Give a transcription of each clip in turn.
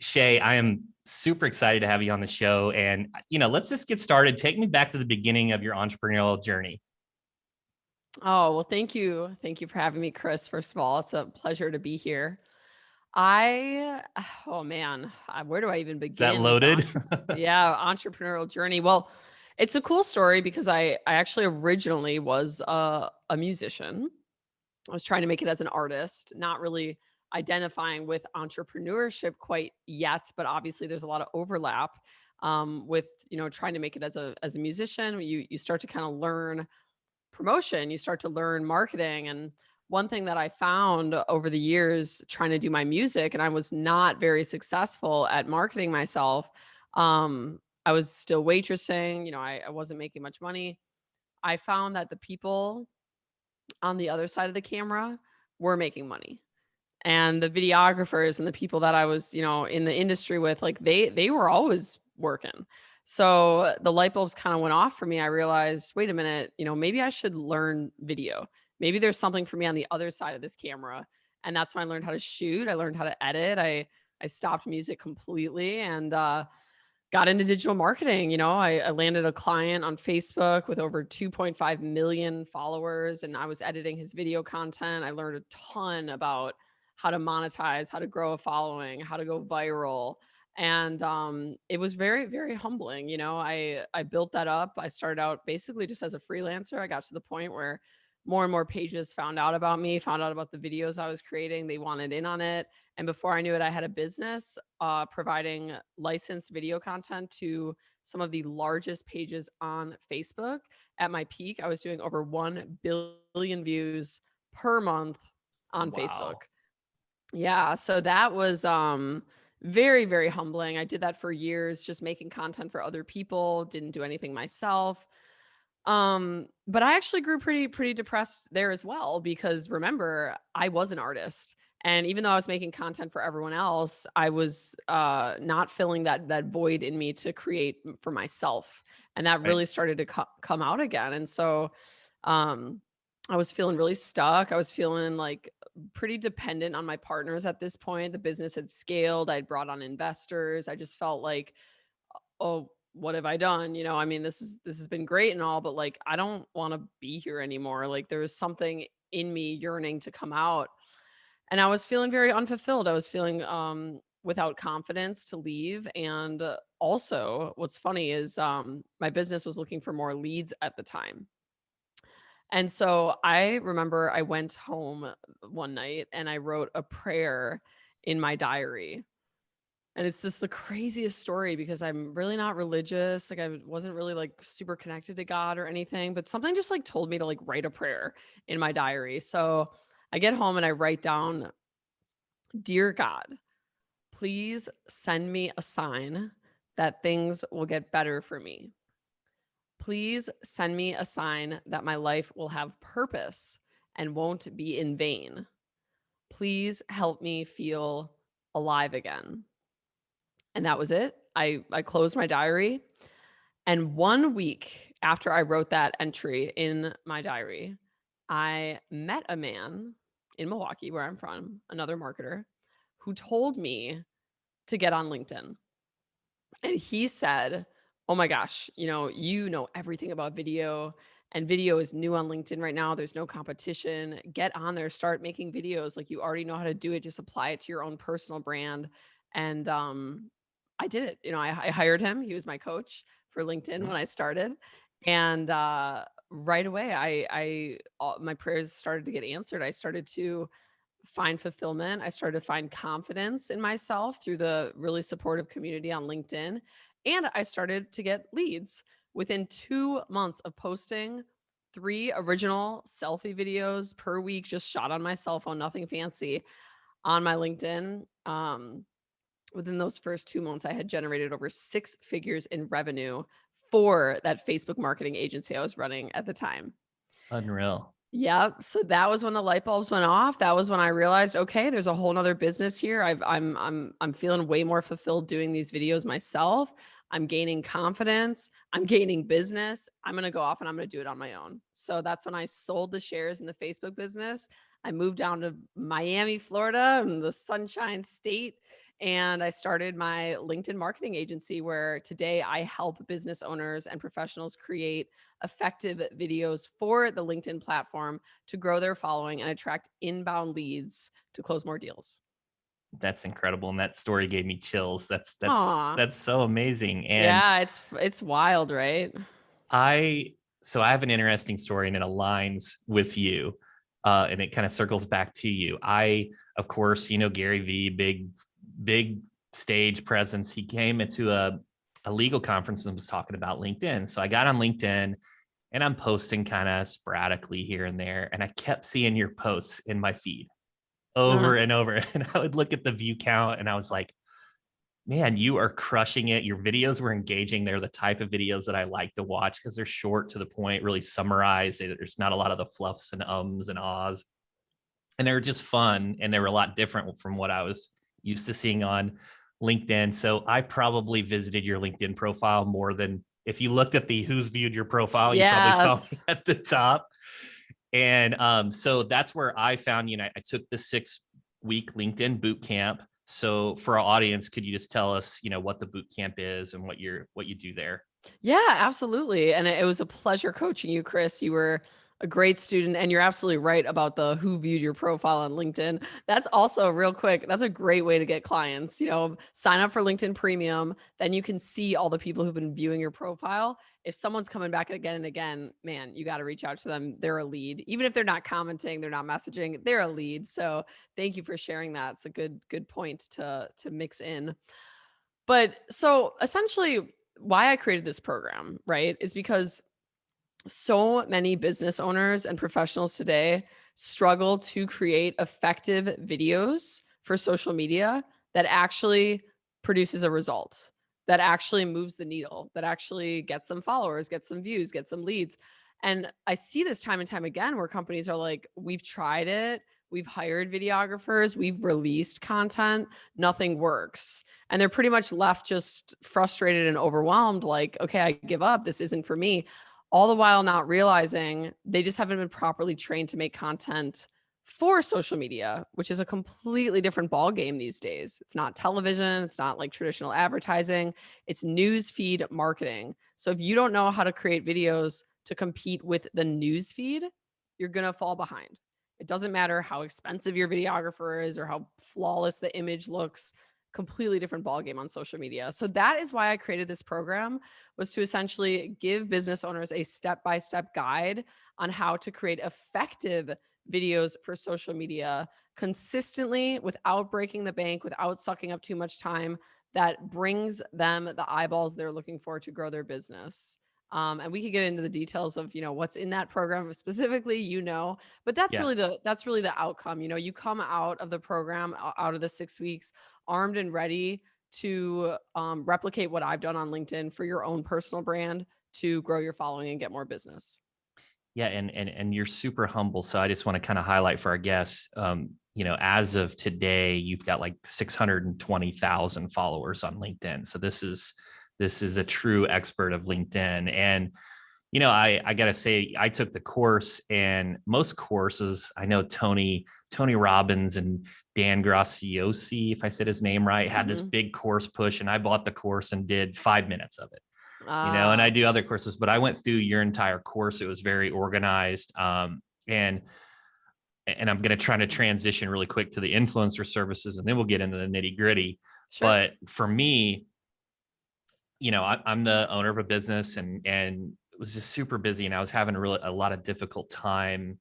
Shay, I am super excited to have you on the show. And, let's just get started. Take me back to the beginning of your entrepreneurial journey. Oh, well, thank you. Thank you for having me, Chris. First of all, it's a pleasure to be here. Oh man, where do I even Is that begin with loaded? entrepreneurial journey? Well, it's a cool story because I actually originally was a musician. I was trying to make it as an artist, not really identifying with entrepreneurship quite yet, but obviously there's a lot of overlap with trying to make it as a musician. You start to kind of learn promotion, you start to learn marketing. And one thing that I found over the years trying to do my music, and I was not very successful at marketing myself. I was still waitressing, I wasn't making much money. I found that the people on the other side of the camera were making money. And the videographers and the people that I was, in the industry with, like they were always working. So the light bulbs kind of went off for me. I realized, wait a minute, maybe I should learn video. Maybe there's something for me on the other side of this camera. And that's when I learned how to shoot. I learned how to edit. I stopped music completely and got into digital marketing. I landed a client on Facebook with over 2.5 million followers, and I was editing his video content. I learned a ton about how to monetize, how to grow a following, how to go viral. And it was very, very humbling. I built that up. I started out basically just as a freelancer. I got to the point where more and more pages found out about me, found out about the videos I was creating. They wanted in on it. And before I knew it, I had a business providing licensed video content to some of the largest pages on Facebook. At my peak, I was doing over 1 billion views per month on Facebook. Wow. Yeah, so that was very, very humbling. I did that for years, just making content for other people, didn't do anything myself. But I actually grew pretty depressed there as well, because remember, I was an artist. And even though I was making content for everyone else, I was not filling that void in me to create for myself. And that Right. really started to come out again. And so um I was feeling really stuck. I was feeling like pretty dependent on my partners at this point. The business had scaled. I'd brought on investors. I just felt like, oh, what have I done? I mean, this has been great and all, but like I don't want to be here anymore. Like there was something in me yearning to come out. And I was feeling very unfulfilled. I was feeling without confidence to leave. And also what's funny is my business was looking for more leads at the time. And so I remember I went home one night and I wrote a prayer in my diary. And it's just the craziest story because I'm really not religious. Like I wasn't really like super connected to God or anything, but something just like told me to like write a prayer in my diary. So I get home and I write down, "Dear God, please send me a sign that things will get better for me. Please send me a sign that my life will have purpose and won't be in vain. Please help me feel alive again." And that was it. I closed my diary, and 1 week after I wrote that entry in my diary, I met a man in Milwaukee, where I'm from, another marketer, who told me to get on LinkedIn. And he said, "Oh my gosh, you know everything about video, and video is new on LinkedIn right now. There's no competition. Get on there, start making videos. Like you already know how to do it. Just apply it to your own personal brand." And I did it. I hired him. He was my coach for LinkedIn when I started. And right away, my prayers started to get answered. I started to find fulfillment. I started to find confidence in myself through the really supportive community on LinkedIn. And I started to get leads within 2 months of posting 3 original selfie videos per week, just shot on my cell phone, nothing fancy, on my LinkedIn. Within those first 2 months, I had generated over 6 figures in revenue for that Facebook marketing agency I was running at the time. Unreal. Yep. So that was when the light bulbs went off. That was when I realized, okay, there's a whole nother business here. I'm feeling way more fulfilled doing these videos myself. I'm gaining confidence. I'm gaining business. I'm gonna go off and I'm gonna do it on my own. So that's when I sold the shares in the Facebook business. I moved down to Miami, Florida, in the Sunshine State, and I started my LinkedIn marketing agency where today I help business owners and professionals create effective videos for the LinkedIn platform to grow their following and attract inbound leads to close more deals. That's incredible. And that story gave me chills. Aw. That's so amazing. And Yeah, it's wild, right? I so I have an interesting story and it aligns with you. And it kind of circles back to you. I, of course, Gary V, big stage presence. He came into a legal conference and was talking about LinkedIn. So I got on LinkedIn and I'm posting kind of sporadically here and there. And I kept seeing your posts in my feed over Uh, and over. And I would look at the view count and I was like, man, you are crushing it. Your videos were engaging. They're the type of videos that I like to watch because they're short to the point, really summarize. There's not a lot of the fluffs and ums and ahs. And they were just fun. And they were a lot different from what I was used to seeing on LinkedIn. So I probably visited your LinkedIn profile more than if you looked at the who's viewed your profile, you probably saw me yes. at the top. And so that's where I found you. And I took the 6-week LinkedIn boot camp. So for our audience, could you just tell us, what the boot camp is and what you do there? Yeah, absolutely. And it was a pleasure coaching you, Chris. You were a great student, and you're absolutely right about the who viewed your profile on LinkedIn. That's also real quick. That's a great way to get clients. Sign up for LinkedIn Premium, then you can see all the people who've been viewing your profile. If someone's coming back again and again, man, you got to reach out to them. They're a lead. Even if they're not commenting, they're not messaging, they're a lead. So thank you for sharing that. It's a good point to mix in. But so essentially, why I created this program, right, is because so many business owners and professionals today struggle to create effective videos for social media that actually produces a result, that actually moves the needle, that actually gets them followers, gets them views, gets them leads. And I see this time and time again where companies are like, we've tried it, we've hired videographers, we've released content, nothing works. And they're pretty much left just frustrated and overwhelmed, like, okay, I give up, this isn't for me, all the while not realizing they just haven't been properly trained to make content for social media, which is a completely different ball game these days. It's not television, it's not like traditional advertising, it's news feed marketing. So if you don't know how to create videos to compete with the news feed, you're going to fall behind. It doesn't matter how expensive your videographer is or how flawless the image looks, completely different ball game on social media. So that is why I created this program, was to essentially give business owners a step-by-step guide on how to create effective videos for social media consistently without breaking the bank, without sucking up too much time, that brings them the eyeballs they're looking for to grow their business. And we could get into the details of what's in that program specifically, but Yeah. that's really the outcome. You come out of the program, out of the 6 weeks, armed and ready to replicate what I've done on LinkedIn for your own personal brand to grow your following and get more business. Yeah. And you're super humble. So I just want to kind of highlight for our guests, as of today, you've got like 620,000 followers on LinkedIn. So this is a true expert of LinkedIn. And I gotta say, I took the course, and most courses, I know Tony Robbins and Dan Graciosi, if I said his name right, had this Mhm. big course push, and I bought the course and did 5 minutes of it. And I Ah, do other courses, but I went through your entire course. It was very organized. And I'm going to try to transition really quick to the influencer services, and then we'll get into the nitty gritty. sure. But for me, I'm the owner of a business, and it was just super busy, and I was having a lot of difficult time.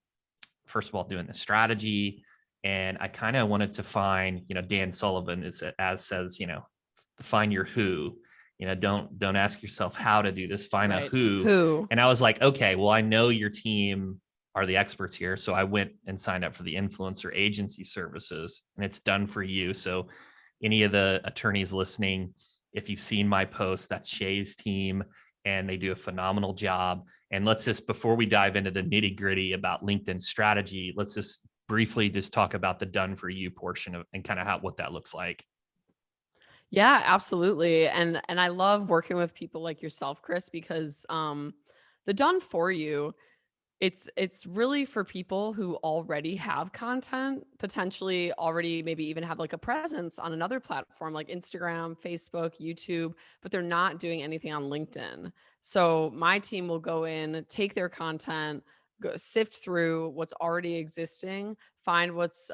First of all, doing the strategy, and I kind of wanted to find, Dan Sullivan is as says, find your who. Don't ask yourself how to do this. Find a Right. who. Who? And I was like, okay, well, I know your team are the experts here, so I went and signed up for the influencer agency services, and it's done for you. So any of the attorneys listening, if you've seen my post, that's Shay's team, and they do a phenomenal job. And let's just, before we dive into the nitty gritty about LinkedIn strategy, let's just briefly just talk about the done for you portion of and kind of what that looks like. Yeah, absolutely. And I love working with people like yourself, Chris, because the done for you It's really for people who already have content, potentially already maybe even have like a presence on another platform like Instagram, Facebook, YouTube, but they're not doing anything on LinkedIn. So my team will go in, take their content, go sift through what's already existing, find what's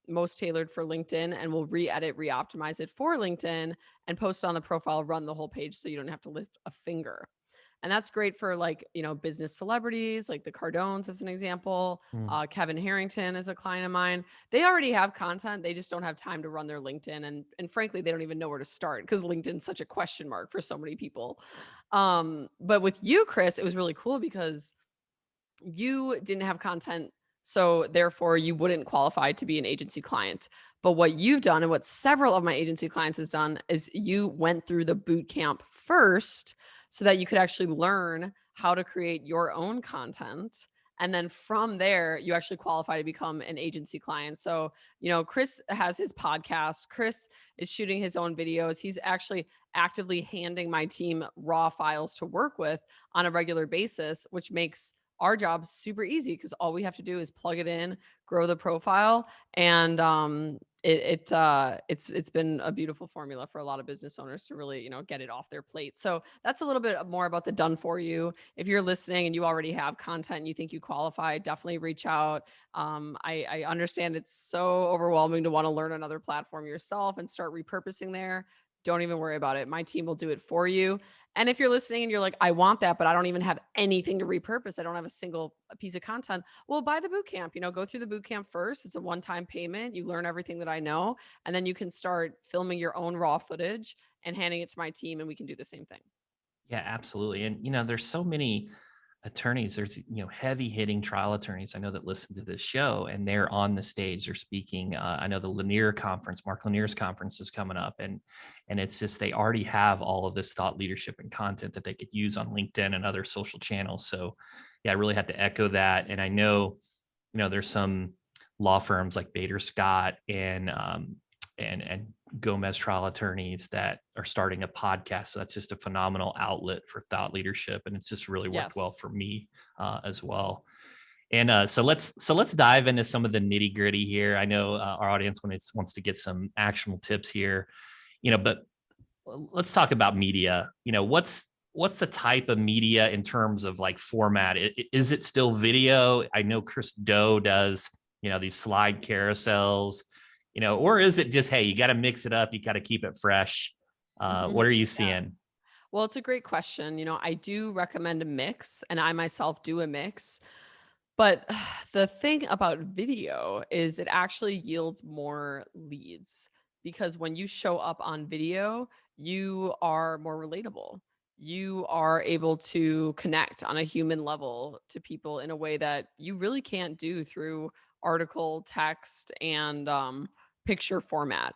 most tailored for LinkedIn, and we'll re-edit, re-optimize it for LinkedIn and post it on the profile, run the whole page so you don't have to lift a finger. And that's great for like, business celebrities, like the Cardones as an example. Mm. Kevin Harrington is a client of mine. They already have content. They just don't have time to run their LinkedIn. And frankly, they don't even know where to start because LinkedIn's such a question mark for so many people. But with you, Chris, it was really cool because you didn't have content. So therefore you wouldn't qualify to be an agency client. But what you've done and what several of my agency clients has done is you went through the boot camp first so that you could actually learn how to create your own content. And then from there, you actually qualify to become an agency client. So, Chris has his podcast. Chris is shooting his own videos. He's actually actively handing my team raw files to work with on a regular basis, which makes our job super easy because all we have to do is plug it in, grow the profile, and it's been a beautiful formula for a lot of business owners to really get it off their plate. So that's a little bit more about the done for you. If you're listening and you already have content and you think you qualify, definitely reach out. I understand it's so overwhelming to want to learn another platform yourself and start repurposing there. Don't even worry about it. My team will do it for you. And if you're listening and you're like, I want that, but I don't even have anything to repurpose, I don't have a single piece of content. Well, buy the boot camp, go through the boot camp first. It's a one-time payment. You learn everything that I know, and then you can start filming your own raw footage and handing it to my team, and we can do the same thing. Yeah, absolutely. And there's so many attorneys. There's heavy hitting trial attorneys I know that listen to this show, and they're on the stage. They're speaking. I know the Lanier conference, Mark Lanier's conference is coming up, and it's just they already have all of this thought leadership and content that they could use on LinkedIn and other social channels. So, yeah, I really have to echo that. And I know there's some law firms like Bader Scott and Gomez trial attorneys that are starting a podcast. So that's just a phenomenal outlet for thought leadership, and it's just really worked well Yes. for me as well. And so let's dive into some of the nitty gritty here. I know our audience wants to get some actionable tips here, but let's talk about media. What's the type of media in terms of like format? Is it still video? I know Chris Doe does these slide carousels, or is it just, hey, you got to mix it up, you got to keep it fresh? What are you seeing? Well, it's a great question. I do recommend a mix, and I myself do a mix. But the thing about video is it actually yields more leads because when you show up on video, you are more relatable. You are able to connect on a human level to people in a way that you really can't do through article, text, and picture format.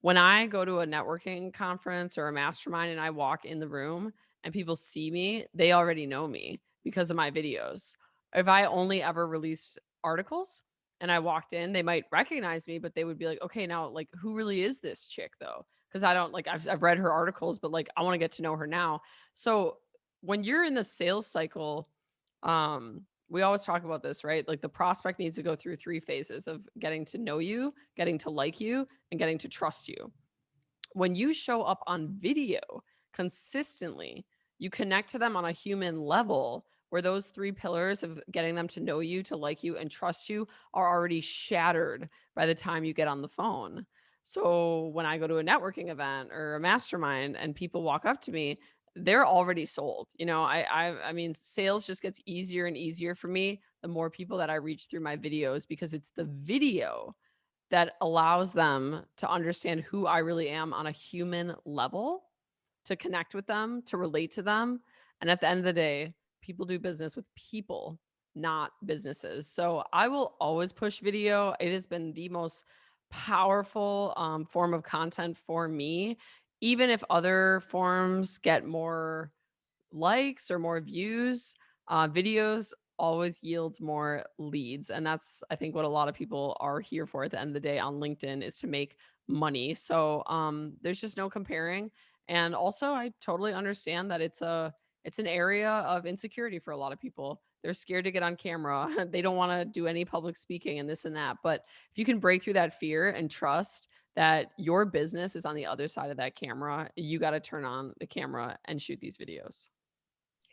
When I go to a networking conference or a mastermind and I walk in the room and people see me, they already know me because of my videos. If I only ever release articles and I walked in, they might recognize me, but they would be like, okay, now like who really is this chick though? Because I don't like I've read her articles, but like I want to get to know her now. So when you're in the sales cycle, we always talk about this, right? Like the prospect needs to go through three phases of getting to know you, getting to like you, and getting to trust you. When you show up on video consistently, you connect to them on a human level where those three pillars of getting them to know you, to like you, and trust you are already shattered by the time you get on the phone. So when I go to a networking event or a mastermind and people walk up to me, they're already sold. I mean, sales just gets easier and easier for me the more people that I reach through my videos because it's the video that allows them to understand who I really am on a human level, to connect with them, to relate to them. And at the end of the day, people do business with people, not businesses. So I will always push video. It has been the most powerful form of content for me. Even if other forms get more likes or more views, videos always yields more leads. And that's, I think, what a lot of people are here for at the end of the day on LinkedIn is to make money. So there's just no comparing. And also I totally understand that it's an area of insecurity for a lot of people. They're scared to get on camera. They don't want to do any public speaking and this and that. But if you can break through that fear and trust that your business is on the other side of that camera, you got to turn on the camera and shoot these videos.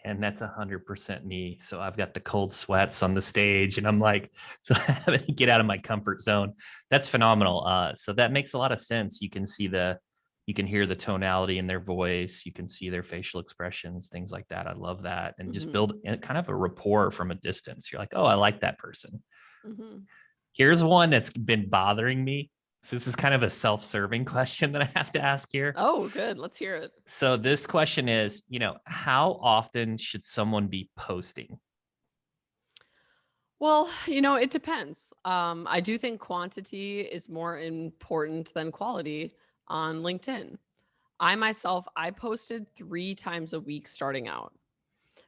And that's 100% me. So I've got the cold sweats on the stage, and I'm like, so having to get out of my comfort zone. That's phenomenal. So that makes a lot of sense. You can hear the tonality in their voice. You can see their facial expressions, things like that. I love that. And just Hmm. build kind of a rapport from a distance. You're like, oh, I like that person. Hmm. Here's one that's been bothering me. So this is kind of a self-serving question that I have to ask here. Oh, good. Let's hear it. So this question is, how often should someone be posting? Well, it depends. I do think quantity is more important than quality on LinkedIn. I posted 3 times a week starting out.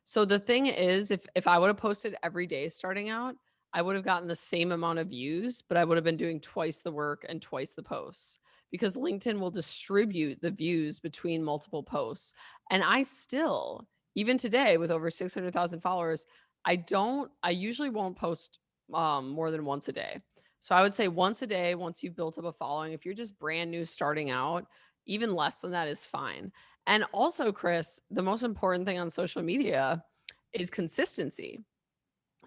So the thing is, if I would have posted every day starting out, I would have gotten the same amount of views, but I would have been doing twice the work and twice the posts because LinkedIn will distribute the views between multiple posts. And I still, even today with over 600,000 followers, I usually won't post more than once a day. So I would say once a day, once you've built up a following, if you're just brand new starting out, even less than that is fine. And also, Chris, the most important thing on social media is consistency.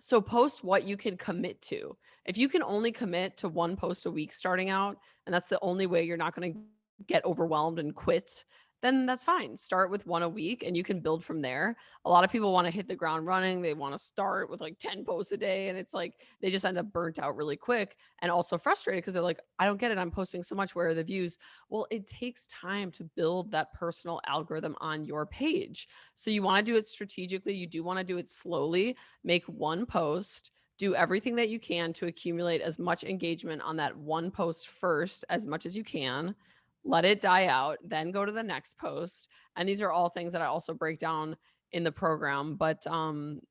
So post what you can commit to. If you can only commit to one post a week starting out, and that's the only way you're not going to get overwhelmed and quit, then that's fine. Start with one a week and you can build from there. A lot of people want to hit the ground running. They want to start with like 10 posts a day. And it's like they just end up burnt out really quick and also frustrated because they're like, I don't get it. I'm posting so much. Where are the views? Well, it takes time to build that personal algorithm on your page. So you want to do it strategically. You do want to do it slowly. Make one post, do everything that you can to accumulate as much engagement on that one post first, as much as you can. Let it die out, then go to the next post. And these are all things that I also break down in the program. But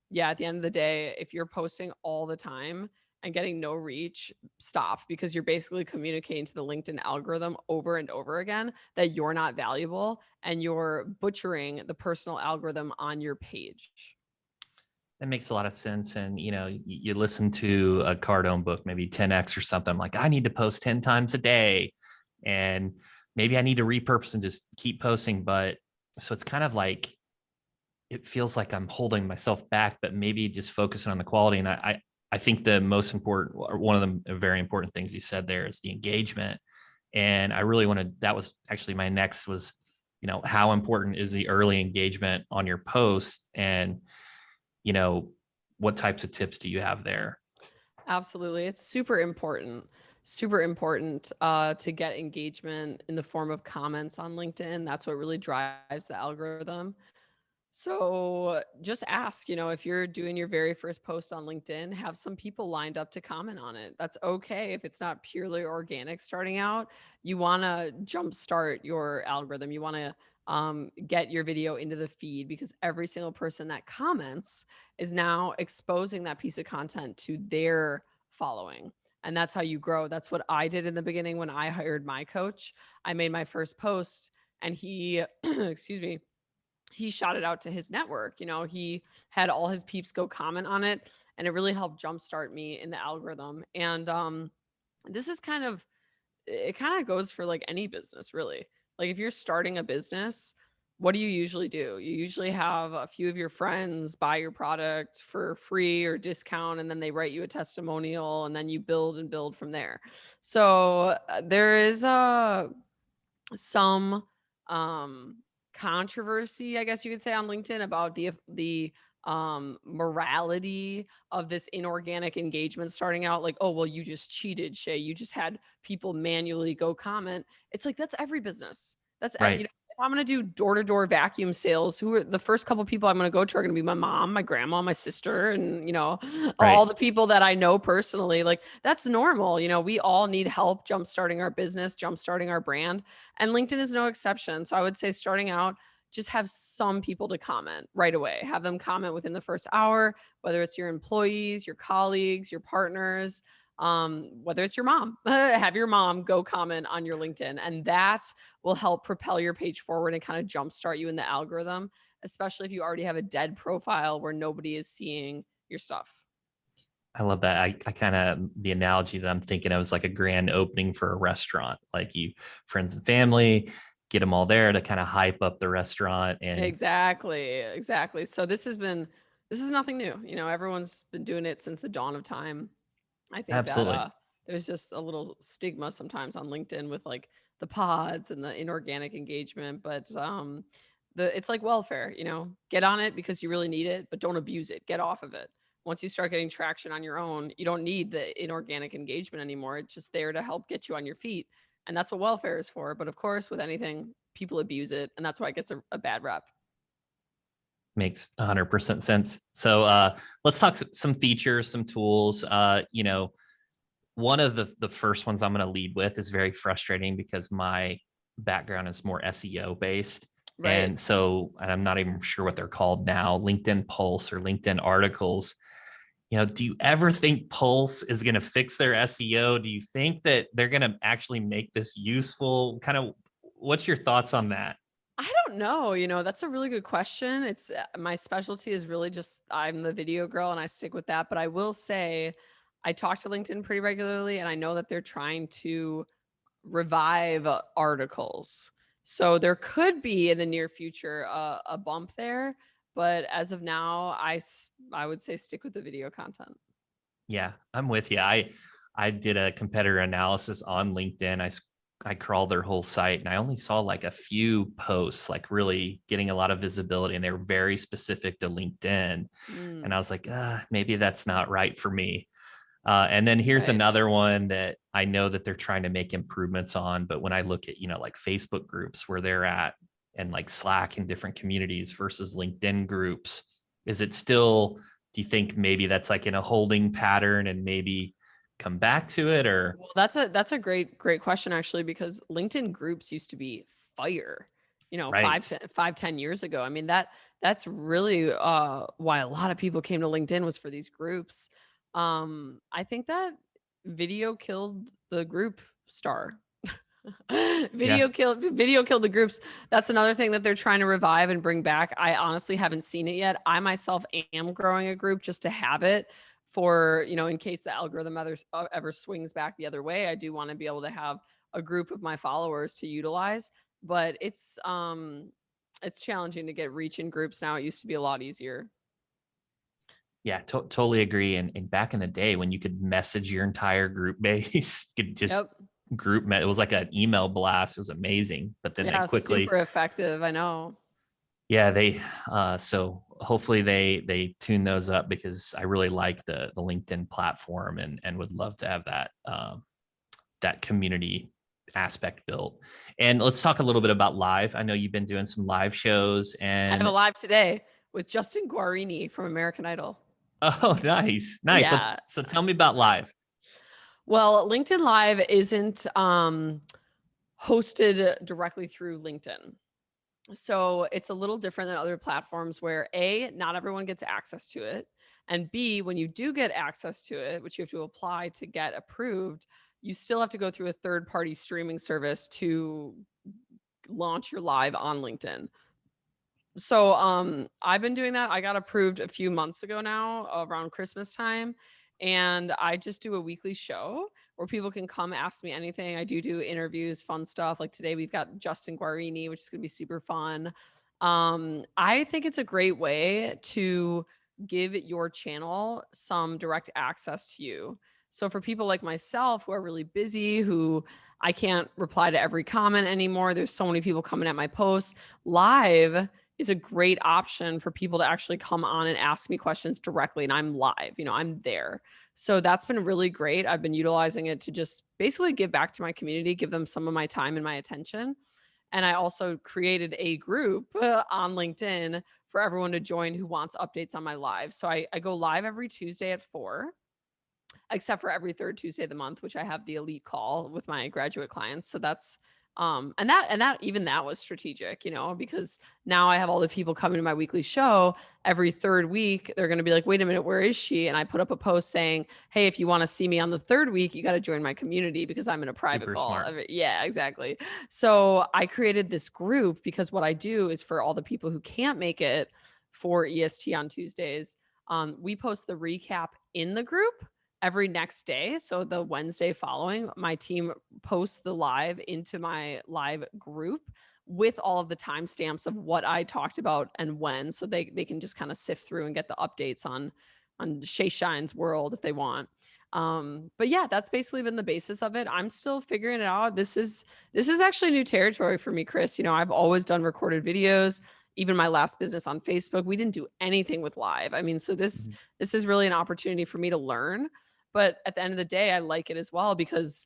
yeah, at the end of the day, if you're posting all the time and getting no reach, stop because you're basically communicating to the LinkedIn algorithm over and over again that you're not valuable and you're butchering the personal algorithm on your page. That makes a lot of sense. And, you listen to a Cardone book, maybe 10X or something. I'm like, I need to post 10 times a day. And maybe I need to repurpose and just keep posting. But so it's kind of like, it feels like I'm holding myself back, but maybe just focusing on the quality. And I think the most important, or one of the very important things you said there is the engagement. And I really wanted, that was actually my next was, how important is the early engagement on your posts? And, you know, what types of tips do you have there? Absolutely. It's super important to get engagement in the form of comments on LinkedIn. That's what really drives the algorithm. So just ask, if you're doing your very first post on LinkedIn, have some people lined up to comment on it. That's okay if it's not purely organic starting out. You want to jumpstart your algorithm. You want to get your video into the feed because every single person that comments is now exposing that piece of content to their following. And that's how you grow. That's what I did in the beginning when I hired my coach. I made my first post and he, excuse me, he shot it out to his network. He had all his peeps go comment on it, and it really helped jumpstart me in the algorithm. And this is it kind of goes for like any business, really. Like if you're starting a business, what do you usually do? You usually have a few of your friends buy your product for free or discount, and then they write you a testimonial, and then you build and build from there. So there is some um controversy, I guess you could say, on LinkedIn about the morality of this inorganic engagement starting out. Like, oh well, you just cheated, Shay. You just had people manually go comment. It's like that's every business. Right. If I'm gonna do door-to-door vacuum sales, who are the first couple people I'm gonna go to are gonna be my mom, my grandma, my sister, and all Right. the people that I know personally. Like that's normal. We all need help jump starting our business, jump starting our brand, and LinkedIn is no exception. So I would say starting out, just have some people to comment right away. Have them comment within the first hour, whether it's your employees, your colleagues, your partners, whether it's your mom. Have your mom go comment on your LinkedIn, and that will help propel your page forward and kind of jumpstart you in the algorithm, especially if you already have a dead profile where nobody is seeing your stuff. I love that. I kind of, the analogy that I'm thinking of is like a grand opening for a restaurant. Like you, friends and family, get them all there to kind of hype up the restaurant. And Exactly, exactly. So this is nothing new. You know, everyone's been doing it since the dawn of time. I think that absolutely. there's just a little stigma sometimes on LinkedIn with like the pods and the inorganic engagement, but the it's like welfare, you know. Get on it because you really need it, but don't abuse it. Get off of it. Once you start getting traction on your own, you don't need the inorganic engagement anymore. It's just there to help get you on your feet. And that's what welfare is for. But of course, with anything, people abuse it, and that's why it gets a bad rep. Makes 100% sense. So let's talk some features, some tools. One of the first ones I'm going to lead with is very frustrating because my background is more SEO based. Right. And I'm not even sure what they're called now, LinkedIn Pulse or LinkedIn articles. Do you ever think Pulse is going to fix their SEO? Do you think that they're going to actually make this useful? Kind of, what's your thoughts on that? I don't know, you know, that's a really good question. It's my specialty is really just I'm the video girl and I stick with that, but I will say I talk to LinkedIn pretty regularly and I know that they're trying to revive articles. So there could be in the near future a bump there, but as of now, I would say stick with the video content. Yeah, I'm with you. I did a competitor analysis on LinkedIn. I crawled their whole site and I only saw like a few posts like really getting a lot of visibility, and they were very specific to LinkedIn. And Mm, I was like, maybe that's not right for me. And then here's right. another one that I know that they're trying to make improvements on. But when I look at, like Facebook groups where they're at, and like Slack and different communities versus LinkedIn groups, is it still, do you think maybe that's like in a holding pattern and maybe come back to it? Or Well, that's a great question actually because LinkedIn groups used to be fire. You know, right? 10 years ago. I mean that's really why a lot of people came to LinkedIn was for these groups. I think that video killed the group star. Yeah. Video killed the groups. That's another thing that they're trying to revive and bring back. I honestly haven't seen it yet. I myself am growing a group just to have it for, you know, in case the algorithm ever swings back the other way. I do want to be able to have a group of my followers to utilize, but it's challenging to get reach in groups now. It used to be a lot easier. Yeah, totally agree. And back in the day when you could message your entire group base, you could just Yep. it was like an email blast. It was amazing. But then they Yeah, super quickly, effective. I know. yeah, so hopefully they tune those up, because I really like the LinkedIn platform, and would love to have that community aspect built. And let's talk a little bit about live. I know you've been doing some live shows, I have a and live today with Justin Guarini from American Idol. oh, nice, nice. So, Yeah. so tell me about live. Well, LinkedIn Live isn't hosted directly through LinkedIn. So it's a little different than other platforms where A, not everyone gets access to it. And B, when you do get access to it, which you have to apply to get approved, you still have to go through a third party streaming service to launch your live on LinkedIn. So, I've been doing that. I got approved a few months ago now around Christmas time, and I just do a weekly show where people can come ask me anything. I do interviews, fun stuff. Like today we've got Justin Guarini, which is going to be super fun. I think it's a great way to give your channel some direct access to you. So for people like myself who are really busy, who I can't reply to every comment anymore, there's so many people coming at my posts. Live is a great option for people to actually come on and ask me questions directly, and I'm live, you know, I'm there. So that's been really great. I've been utilizing it to just basically give back to my community, give them some of my time and my attention. And I also created a group on LinkedIn for everyone to join who wants updates on my live. So I go live every Tuesday at 4, except for every third Tuesday of the month, which I have the elite call with my graduate clients. So that's and that even that was strategic, you know, because now I have all the people coming to my weekly show every third week. They're going to be like, wait a minute, where is she? And I put up a post saying, hey, if you want to see me on the third week, you got to join my community because I'm in a private Super call. smart. Yeah, exactly. So I created this group because what I do is for all the people who can't make it for EST on Tuesdays, We post the recap in the group every next day. So the Wednesday following, my team posts the live into my live group with all of the timestamps of what I talked about and when, so they can just kind of sift through and get the updates on Shay Shine's world if they want. But yeah, that's basically been the basis of it. I'm still figuring it out. This is actually new territory for me, Chris. I've always done recorded videos. Even my last business on Facebook, we didn't do anything with live. I mean, so this Mhm. this is really an opportunity for me to learn. But at the end of the day, I like it as well because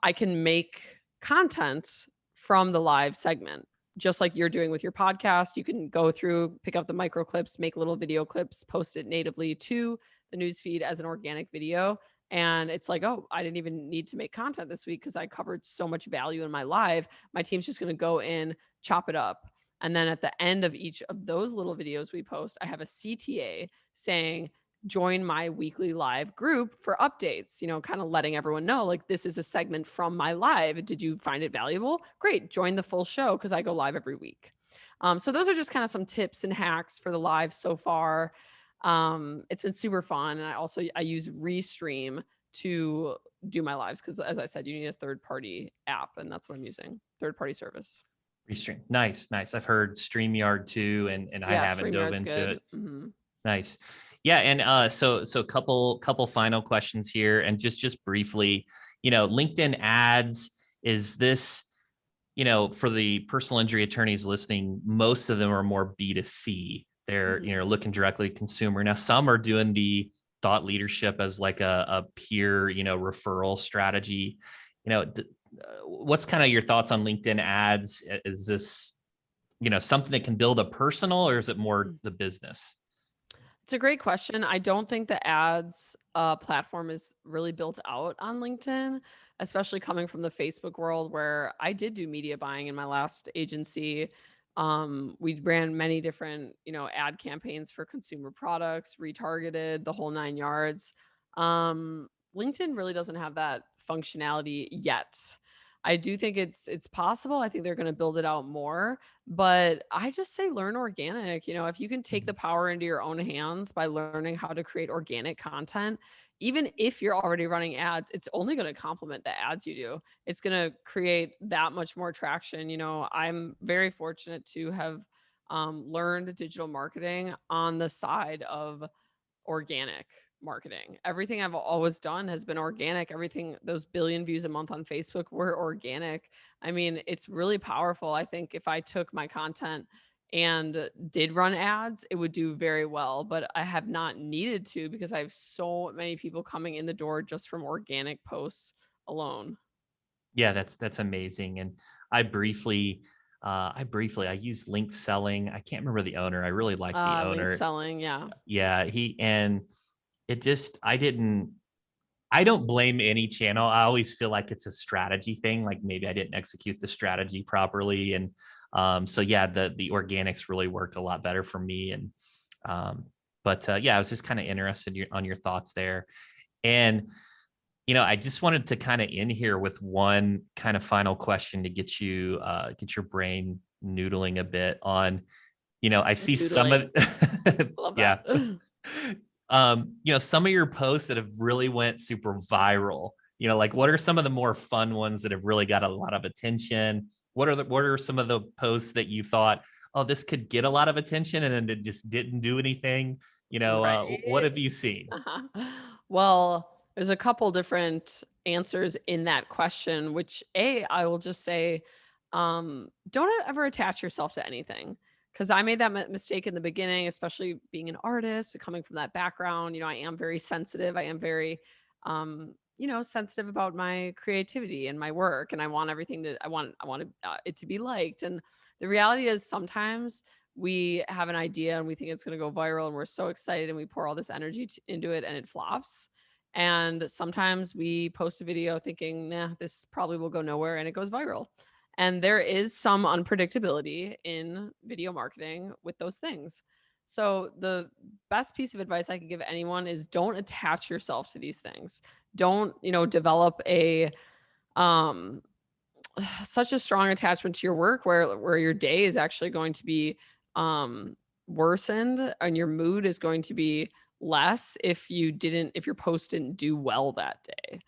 I can make content from the live segment. Just like you're doing with your podcast, you can go through, pick up the micro clips, make little video clips, post it natively to the newsfeed as an organic video. And it's like, oh, I didn't even need to make content this week because I covered so much value in my live. My team's just going to go in, chop it up. And then at the end of each of those little videos we post, I have a CTA saying, join my weekly live group for updates, kind of letting everyone know, like, this is a segment from my live. Did you find it valuable? Great. Join the full show because I go live every week. So those are just kind of some tips and hacks for the live so far. It's been super fun. And I use Restream to do my lives because, as I said, you need a third party app, and that's what I'm using, third party service. Restream. Nice, nice. I've heard StreamYard too, and I Yeah, haven't dove StreamYard's into good. it. Nice. Yeah, and so couple final questions here, and just briefly, LinkedIn ads, is this, for the personal injury attorneys listening, most of them are more B2C. They're, Mhm. looking directly at consumer. Now, some are doing the thought leadership as like a peer, referral strategy. What's kind of your thoughts on LinkedIn ads? Is this, something that can build a personal, or is it more Mhm. the business? It's a great question. I don't think the ads platform is really built out on LinkedIn, especially coming from the Facebook world where I did do media buying in my last agency. We ran many different, ad campaigns for consumer products, retargeted the whole nine yards. LinkedIn really doesn't have that functionality yet. I do think it's possible. I think they're going to build it out more, but I just say learn organic. If you can take the Mhm. power into your own hands by learning how to create organic content, even if you're already running ads, it's only going to complement the ads you do. It's going to create that much more traction. I'm very fortunate to have learned digital marketing on the side of organic marketing. Everything I've always done has been organic. Everything, those billion views a month on Facebook were organic. I mean, it's really powerful. I think if I took my content and did run ads, it would do very well, but I have not needed to because I have so many people coming in the door just from organic posts alone. Yeah, that's amazing. And I briefly, I used link selling. I can't remember the owner. I really like the Link owner. selling, yeah. Yeah, and it just, I don't blame any channel. I always feel like it's a strategy thing. Like maybe I didn't execute the strategy properly. And so yeah, the organics really worked a lot better for me. And um, but yeah, I was just kind of interested on your thoughts there. And I just wanted to kind of end here with one kind of final question to get your brain noodling a bit on, I see some Doodling. of Love that. yeah. Some of your posts that have really went super viral, like what are some of the more fun ones that have really got a lot of attention? What are some of the posts that you thought, oh, this could get a lot of attention and then it just didn't do anything? What Right? have you seen? Well, there's a couple different answers in that question, which I will just say, don't ever attach yourself to anything. Because I made that mistake in the beginning, especially being an artist, coming from that background. I am very sensitive. I am very, sensitive about my creativity and my work, and I want everything to. I want it to be liked. And the reality is, sometimes we have an idea and we think it's going to go viral and we're so excited and we pour all this energy into it and it flops. And sometimes we post a video thinking, nah, this probably will go nowhere, and it goes viral. And there is some unpredictability in video marketing with those things. So the best piece of advice I could give anyone is don't attach yourself to these things. Don't, develop a um such a strong attachment to your work where your day is actually going to be um worsened and your mood is going to be less if your post didn't do well that day.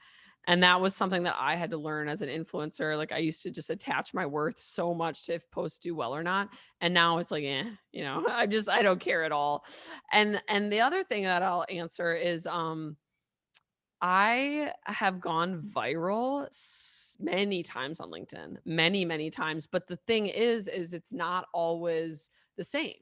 And that was something that I had to learn as an influencer. Like I used to just attach my worth so much to if posts do well or not. And now it's like, I don't care at all. And the other thing that I'll answer is I have gone viral many times on LinkedIn, many, many times. But the thing is it's not always the same.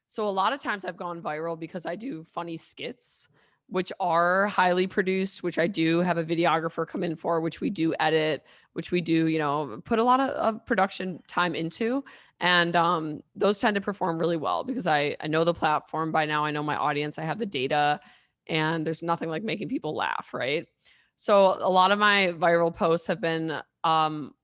So a lot of times I've gone viral because I do funny skits, which are highly produced, which I do have a videographer come in for, which we do edit, which we do, put a lot of production time into. And those tend to perform really well because I know the platform by now. I know my audience. I have the data and there's nothing like making people laugh, right? So a lot of my viral posts have been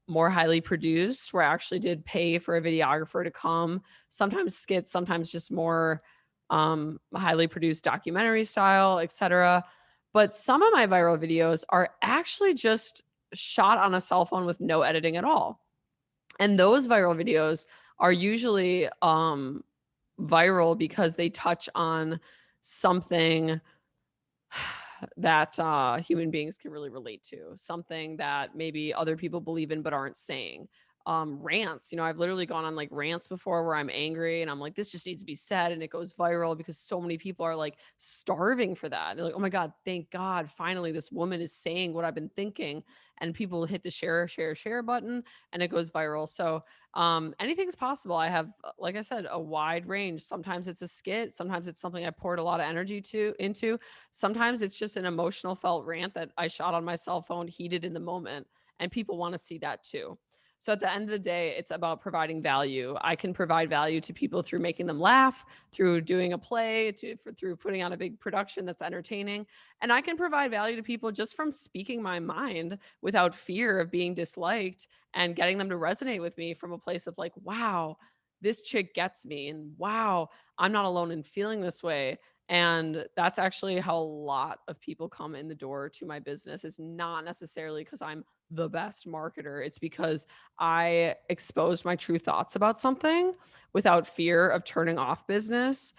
more highly produced, where I actually did pay for a videographer to come. Sometimes skits, sometimes just more highly produced documentary style, etc. But some of my viral videos are actually just shot on a cell phone with no editing at all. And those viral videos are usually viral because they touch on something that human beings can really relate to, something that maybe other people believe in but aren't saying. Rants, I've literally gone on like rants before where I'm angry and I'm like, this just needs to be said, and it goes viral because so many people are like starving for that. They're like, oh my God, thank God, finally this woman is saying what I've been thinking. And people hit the share, share, share button and it goes viral. So anything's possible. I have, like I said, a wide range. Sometimes it's a skit, sometimes it's something I poured a lot of energy to into. Sometimes it's just an emotional felt rant that I shot on my cell phone, heated in the moment, and people want to see that too. So at the end of the day, it's about providing value. I can provide value to people through making them laugh, through doing a play, through putting on a big production that's entertaining. And I can provide value to people just from speaking my mind without fear of being disliked and getting them to resonate with me from a place of like, wow, this chick gets me. And wow, I'm not alone in feeling this way. And that's actually how a lot of people come in the door to my business. Is not necessarily because I'm the best marketer. It's because I exposed my true thoughts about something without fear of turning off business.